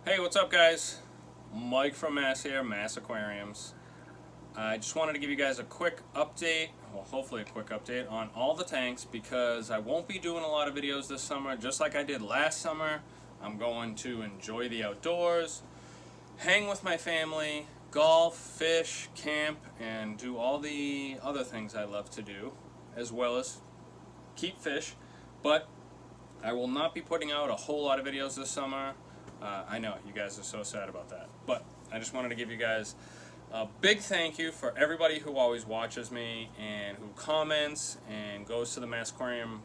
Hey, what's up, guys? Mike from Mass here, Mass Aquariums. I just wanted to give you guys a quick update, well, hopefully a quick update on all the tanks because I won't be doing a lot of videos this summer, just like I did last summer. I'm going to enjoy the outdoors, hang with my family, golf, fish, camp, and do all the other things I love to do, as well as keep fish. But I will not be putting out a whole lot of videos this summer. I know, you guys are so sad about that. But I just wanted to give you guys a big thank you for everybody who always watches me and who comments and goes to the Mass Aquarium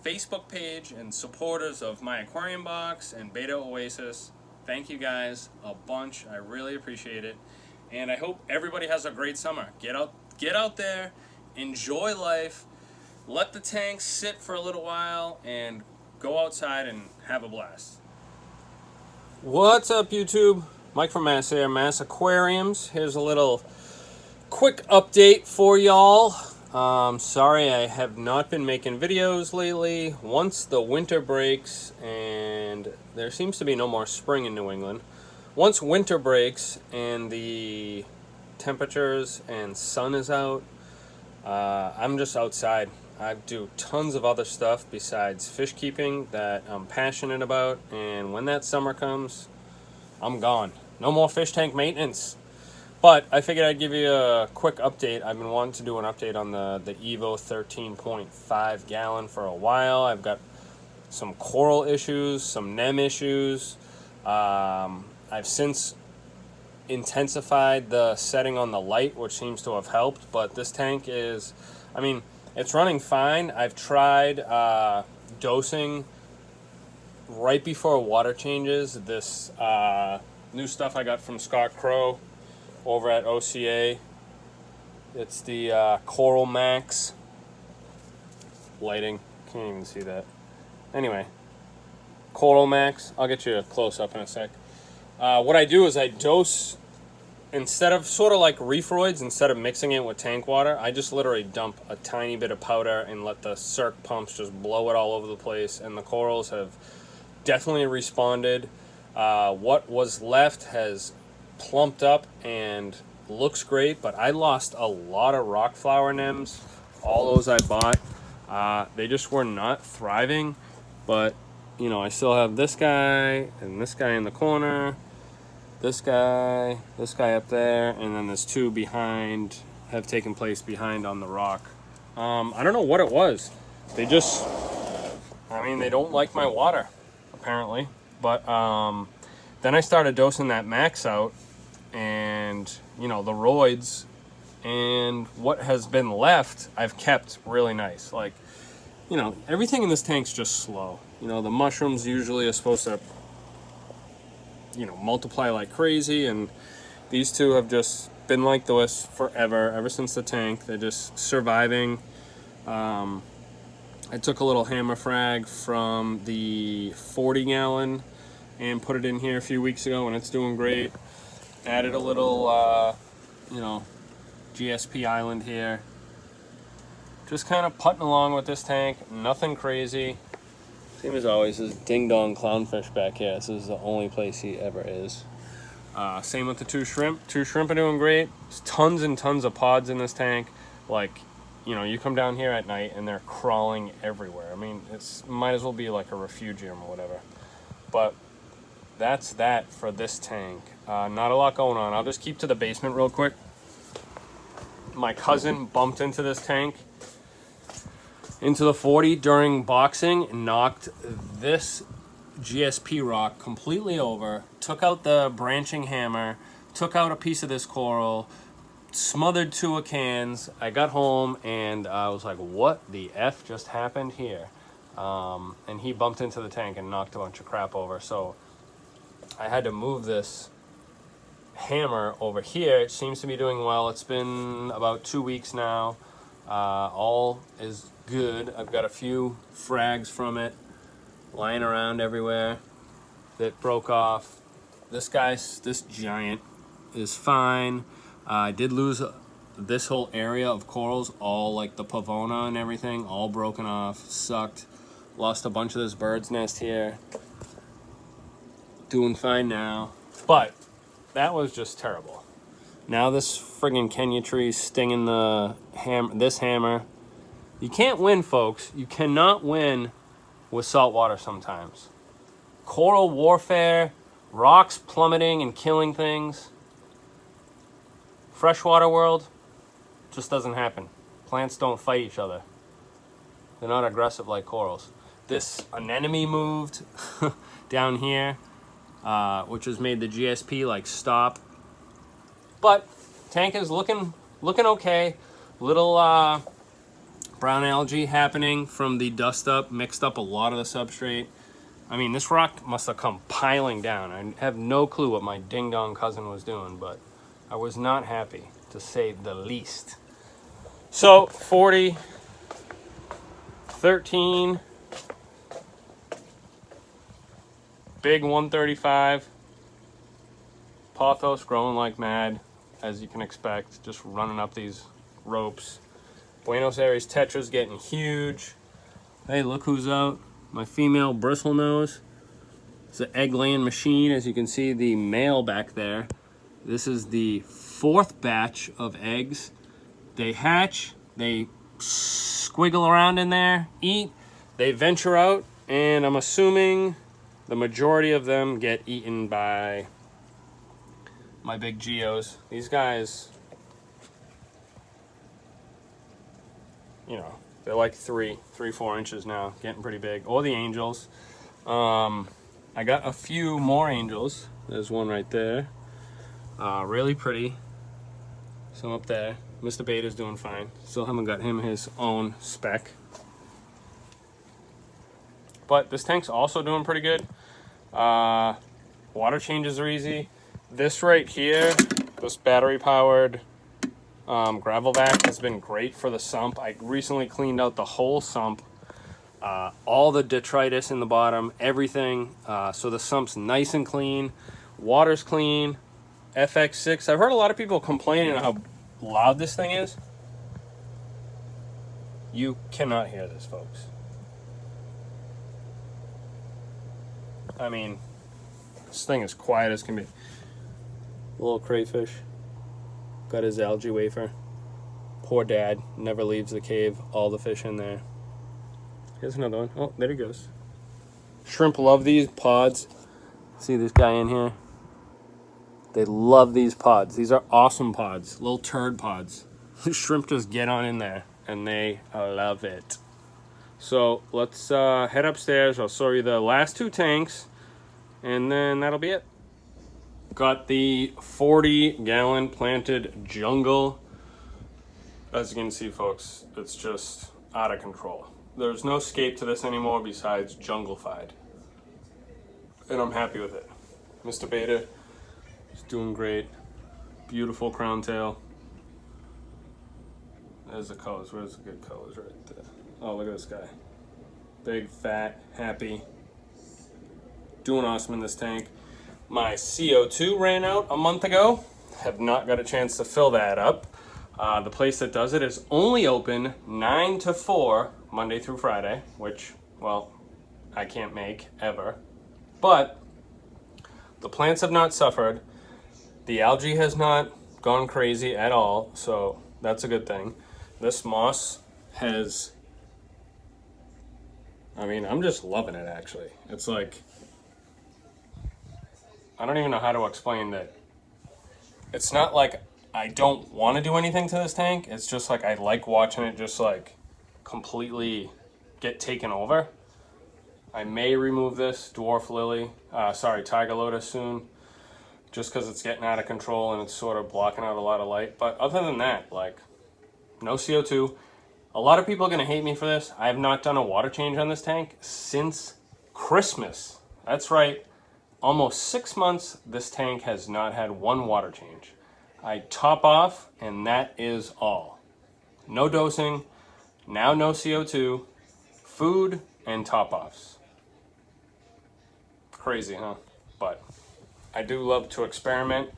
Facebook page and supporters of my Aquarium Box and Beta Oasis. Thank you guys a bunch. I really appreciate it. And I hope everybody has a great summer. Get out there, enjoy life, let the tanks sit for a little while, and go outside and have a blast. What's up, YouTube? Mike from Mass here, Mass Aquariums. Here's a little quick update for y'all. Sorry I have not been making videos lately. Once the winter breaks, and there seems to be no more spring in New England. Once winter breaks and the temperatures and sun is out, I'm just outside. I do tons of other stuff besides fish keeping that I'm passionate about, and when that summer comes, I'm gone. No more fish tank maintenance. But I figured I'd give you a quick update. I've been wanting to do an update on the Evo 13.5 gallon for a while. I've got some coral issues, some nem issues. I've since intensified the setting on the light, which seems to have helped, but this tank is, it's running fine. I've tried dosing right before water changes. This new stuff I got from Scott Crow over at OCA. It's the Coral Max. Lighting, can't even see that. Anyway, Coral Max. I'll get you a close up in a sec. What I do is I dose, instead of sort of like Reefroids, instead of mixing it with tank water, I just literally dump a tiny bit of powder and let the circ pumps just blow it all over the place, and the corals have definitely responded. What was left has plumped up and looks great, but I lost a lot of rock flower nems. All those I bought, they just were not thriving, but you know, I still have this guy and this guy in the corner, this guy up there, and then there's two behind, have taken place behind on the rock. I don't know what it was. They just, they don't like my water, apparently. But then I started dosing that max out, and the roids, and what has been left I've kept really nice. Like, everything in this tank's just slow. The mushrooms usually are supposed to multiply like crazy, and these two have just been like this forever, ever since the tank. They're just surviving. I took a little hammer frag from the 40 gallon and put it in here a few weeks ago, and it's doing great. Added a little GSP island here. Just kind of putting along with this tank, nothing crazy. Same as always, this ding dong clownfish back here. This is the only place he ever is. Same with the two shrimp. Two shrimp are doing great. There's tons and tons of pods in this tank. Like, you come down here at night and they're crawling everywhere. It's might as well be like a refugium or whatever. But that's that for this tank. Not a lot going on. I'll just keep to the basement real quick. My cousin bumped into this tank, into the 40 during boxing, and knocked this GSP rock completely over, took out the branching hammer, took out a piece of this coral, smothered two of cans. I got home and I was like, what the F just happened here? And he bumped into the tank and knocked a bunch of crap over. So I had to move this hammer over here. It seems to be doing well. It's been about 2 weeks now. All is good. I've got a few frags from it lying around everywhere that broke off. This giant is fine. I did lose this whole area of corals, all like the pavona and everything, all broken off. Sucked. Lost a bunch of this bird's nest here. Doing fine now. But that was just terrible. Now this friggin' Kenya tree stinging this hammer. You can't win, folks. You cannot win with salt water sometimes. Coral warfare, rocks plummeting and killing things. Freshwater world just doesn't happen. Plants don't fight each other. They're not aggressive like corals. This anemone moved down here, which has made the GSP like stop. But tank is looking okay. Little brown algae happening from the dust up, mixed up a lot of the substrate. I mean, this rock must have come piling down. I have no clue what my ding-dong cousin was doing, but I was not happy, to say the least. So, 40, 13, big 135, pothos growing like mad, as you can expect, just running up these ropes. Buenos Aires tetra's getting huge. Hey, look who's out. My female bristlenose. It's an egg-laying machine, as you can see the male back there. This is the 4th batch of eggs. They hatch, they squiggle around in there, eat, they venture out, and I'm assuming the majority of them get eaten by my big geos. These guys, you know, they're like 4 inches now, getting pretty big. Or the angels. I got a few more angels. There's one right there. Really pretty. Some up there. Mr. Beta's doing fine. Still haven't got him his own spec. But this tank's also doing pretty good. Water changes are easy. This right here, this battery powered gravel vac has been great for the sump. I recently cleaned out the whole sump. All the detritus in the bottom, everything. So the sump's nice and clean. Water's clean. FX6. I've heard a lot of people complaining how loud this thing is. You cannot hear this, folks. I mean, this thing is quiet as can be. Little crayfish. Got his algae wafer. Poor dad. Never leaves the cave. All the fish in there. Here's another one. Oh, there he goes. Shrimp love these pods. See this guy in here? They love these pods. These are awesome pods. Little turd pods. Shrimp just get on in there, and they love it. So let's head upstairs. I'll show you the last 2 tanks, and then that'll be it. Got the 40-gallon planted jungle. As you can see, folks, it's just out of control. There's no escape to this anymore besides jungle-fied. And I'm happy with it. Mr. Beta is doing great. Beautiful crown tail. There's the colors. Where's the good colors right there? Oh, look at this guy. Big, fat, happy. Doing awesome in this tank. My CO2 ran out a month ago. Have not got a chance to fill that up. The place that does it is only open 9 to 4, Monday through Friday, which, well, I can't make ever. But the plants have not suffered. The algae has not gone crazy at all, so that's a good thing. This moss has, I mean, I'm just loving it, actually. It's like, I don't even know how to explain that. It's not like I don't want to do anything to this tank. It's just like I like watching it just like completely get taken over. I may remove this dwarf lily, tiger lotus soon, just because it's getting out of control and it's sort of blocking out a lot of light. But other than that, like, no CO2. A lot of people are going to hate me for this. I have not done a water change on this tank since Christmas. That's right. Almost 6 months, this tank has not had one water change. I top off, and that is all. No dosing, now no CO2, food, and top offs. Crazy, huh? But I do love to experiment,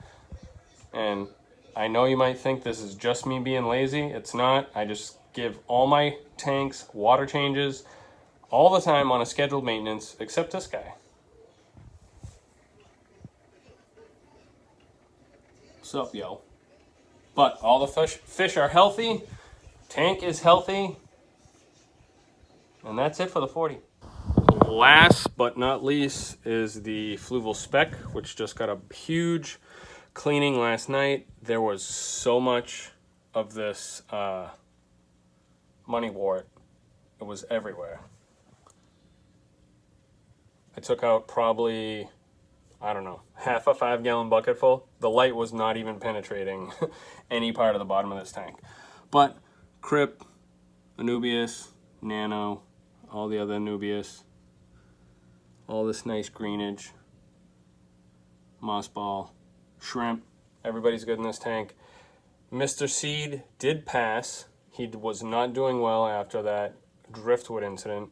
and I know you might think this is just me being lazy. It's not. I just give all my tanks water changes all the time on a scheduled maintenance, except this guy. What's up, yo? But all the fish are healthy. Tank is healthy. And that's it for the 40. Last but not least is the Fluval Spec, which just got a huge cleaning last night. There was so much of this money wart. It was everywhere. I took out probably, I don't know, half a 5-gallon bucket full. The light was not even penetrating any part of the bottom of this tank. But Crip, Anubias, Nano, all the other Anubias, all this nice greenage, mossball, shrimp, everybody's good in this tank. Mr. Seed did pass. He was not doing well after that driftwood incident.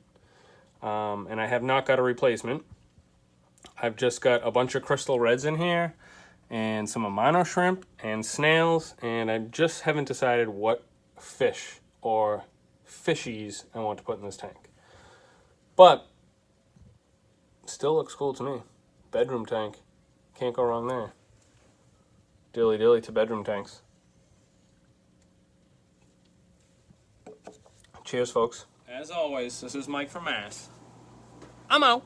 And I have not got a replacement. I've just got a bunch of crystal reds in here and some amano shrimp and snails, and I just haven't decided what fish or fishies I want to put in this tank. But still looks cool to me. Bedroom tank. Can't go wrong there. Dilly dilly to bedroom tanks. Cheers, folks. As always, this is Mike from Mass. I'm out.